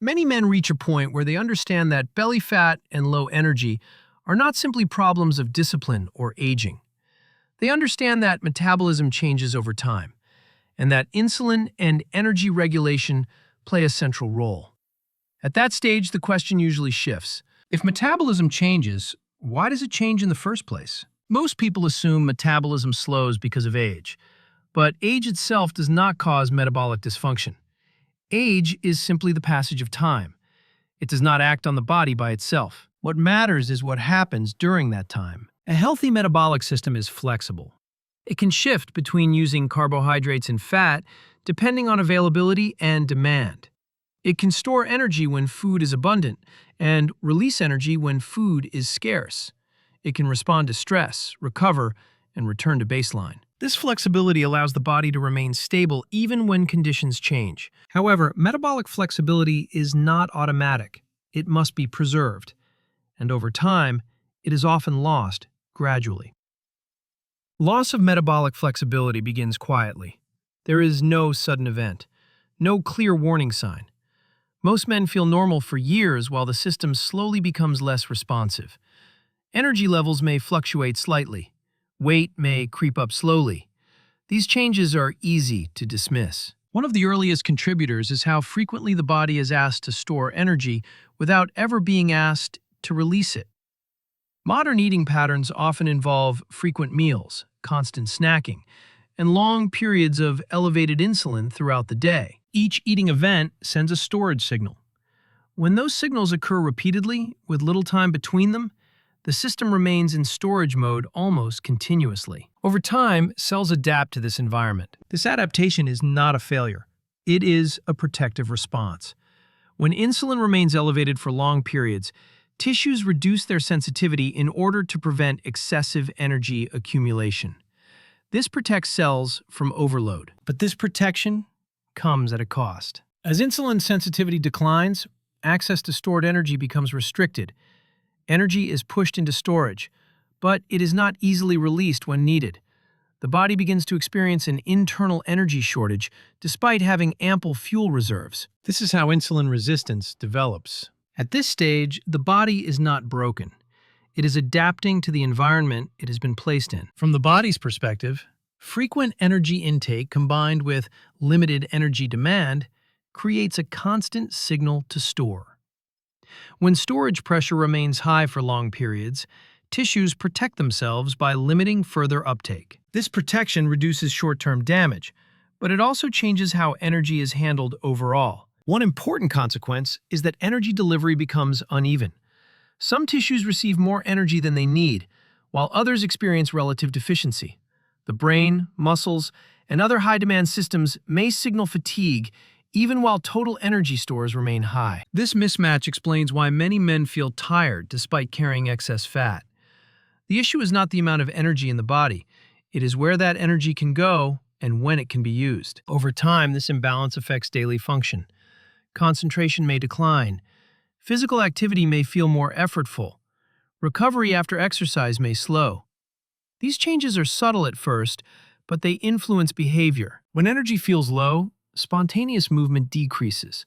Many men reach a point where they understand that belly fat and low energy are not simply problems of discipline or aging. They understand that metabolism changes over time, and that insulin and energy regulation play a central role. At that stage, the question usually shifts. If metabolism changes, why does it change in the first place? Most people assume metabolism slows because of age, but age itself does not cause metabolic dysfunction. Age is simply the passage of time. It does not act on the body by itself. What matters is what happens during that time. A healthy metabolic system is flexible. It can shift between using carbohydrates and fat depending on availability and demand. It can store energy when food is abundant and release energy when food is scarce. It can respond to stress, recover, and return to baseline. This flexibility allows the body to remain stable even when conditions change. However, metabolic flexibility is not automatic. It must be preserved. And over time, it is often lost gradually. Loss of metabolic flexibility begins quietly. There is no sudden event, no clear warning sign. Most men feel normal for years while the system slowly becomes less responsive. Energy levels may fluctuate slightly. Weight may creep up slowly. These changes are easy to dismiss. One of the earliest contributors is how frequently the body is asked to store energy without ever being asked to release it. Modern eating patterns often involve frequent meals, constant snacking, and long periods of elevated insulin throughout the day. Each eating event sends a storage signal. When those signals occur repeatedly, with little time between them, the system remains in storage mode almost continuously. Over time, cells adapt to this environment. This adaptation is not a failure. It is a protective response. When insulin remains elevated for long periods, tissues reduce their sensitivity in order to prevent excessive energy accumulation. This protects cells from overload. But this protection comes at a cost. As insulin sensitivity declines, access to stored energy becomes restricted. Energy is pushed into storage, but it is not easily released when needed. The body begins to experience an internal energy shortage despite having ample fuel reserves. This is how insulin resistance develops. At this stage, the body is not broken. It is adapting to the environment it has been placed in. From the body's perspective, frequent energy intake combined with limited energy demand creates a constant signal to store. When storage pressure remains high for long periods, tissues protect themselves by limiting further uptake. This protection reduces short-term damage, but it also changes how energy is handled overall. One important consequence is that energy delivery becomes uneven. Some tissues receive more energy than they need, while others experience relative deficiency. The brain, muscles, and other high-demand systems may signal fatigue even while total energy stores remain high. This mismatch explains why many men feel tired despite carrying excess fat. The issue is not the amount of energy in the body. It is where that energy can go and when it can be used. Over time, this imbalance affects daily function. Concentration may decline. Physical activity may feel more effortful. Recovery after exercise may slow. These changes are subtle at first, but they influence behavior. When energy feels low, spontaneous movement decreases.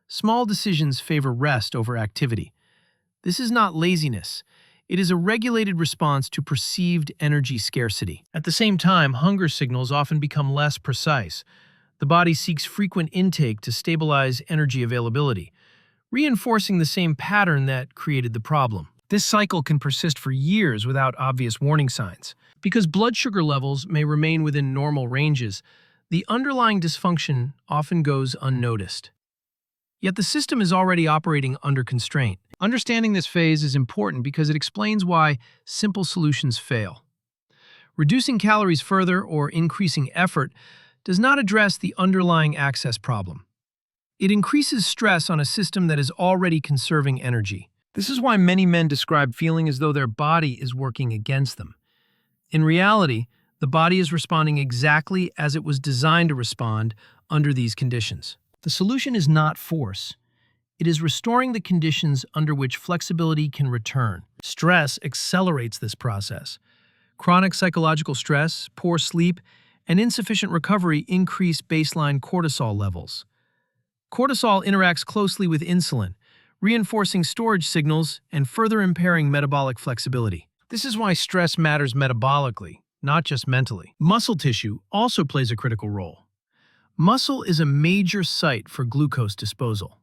Small decisions favor rest over activity. This is not laziness. It is a regulated response to perceived energy scarcity. At the same time, hunger signals often become less precise. The body seeks frequent intake to stabilize energy availability, reinforcing the same pattern that created the problem. This cycle can persist for years without obvious warning signs. Because blood sugar levels may remain within normal ranges, the underlying dysfunction often goes unnoticed. Yet the system is already operating under constraint. Understanding this phase is important because it explains why simple solutions fail. Reducing calories further or increasing effort does not address the underlying access problem. It increases stress on a system that is already conserving energy. This is why many men describe feeling as though their body is working against them. In reality, the body is responding exactly as it was designed to respond under these conditions. The solution is not force. It is restoring the conditions under which flexibility can return. Stress accelerates this process. Chronic psychological stress, poor sleep, and insufficient recovery increase baseline cortisol levels. Cortisol interacts closely with insulin, reinforcing storage signals and further impairing metabolic flexibility. This is why stress matters metabolically, not just mentally. Muscle tissue also plays a critical role. Muscle is a major site for glucose disposal.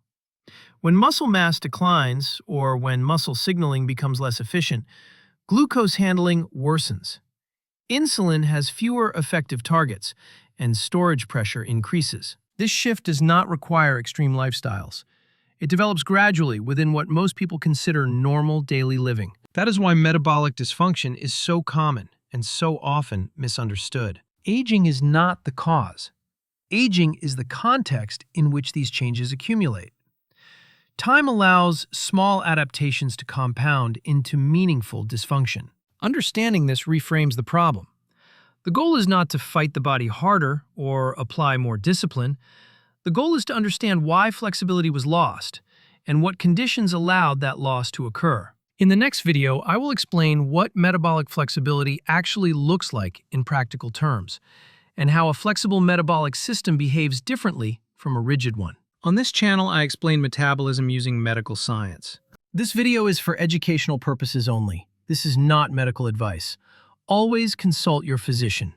When muscle mass declines, or when muscle signaling becomes less efficient, glucose handling worsens. Insulin has fewer effective targets, and storage pressure increases. This shift does not require extreme lifestyles. It develops gradually within what most people consider normal daily living. That is why metabolic dysfunction is so common and so often misunderstood. Aging is not the cause. Aging is the context in which these changes accumulate. Time allows small adaptations to compound into meaningful dysfunction. Understanding this reframes the problem. The goal is not to fight the body harder or apply more discipline. The goal is to understand why flexibility was lost and what conditions allowed that loss to occur. In the next video, I will explain what metabolic flexibility actually looks like in practical terms, and how a flexible metabolic system behaves differently from a rigid one. On this channel, I explain metabolism using medical science. This video is for educational purposes only. This is not medical advice. Always consult your physician.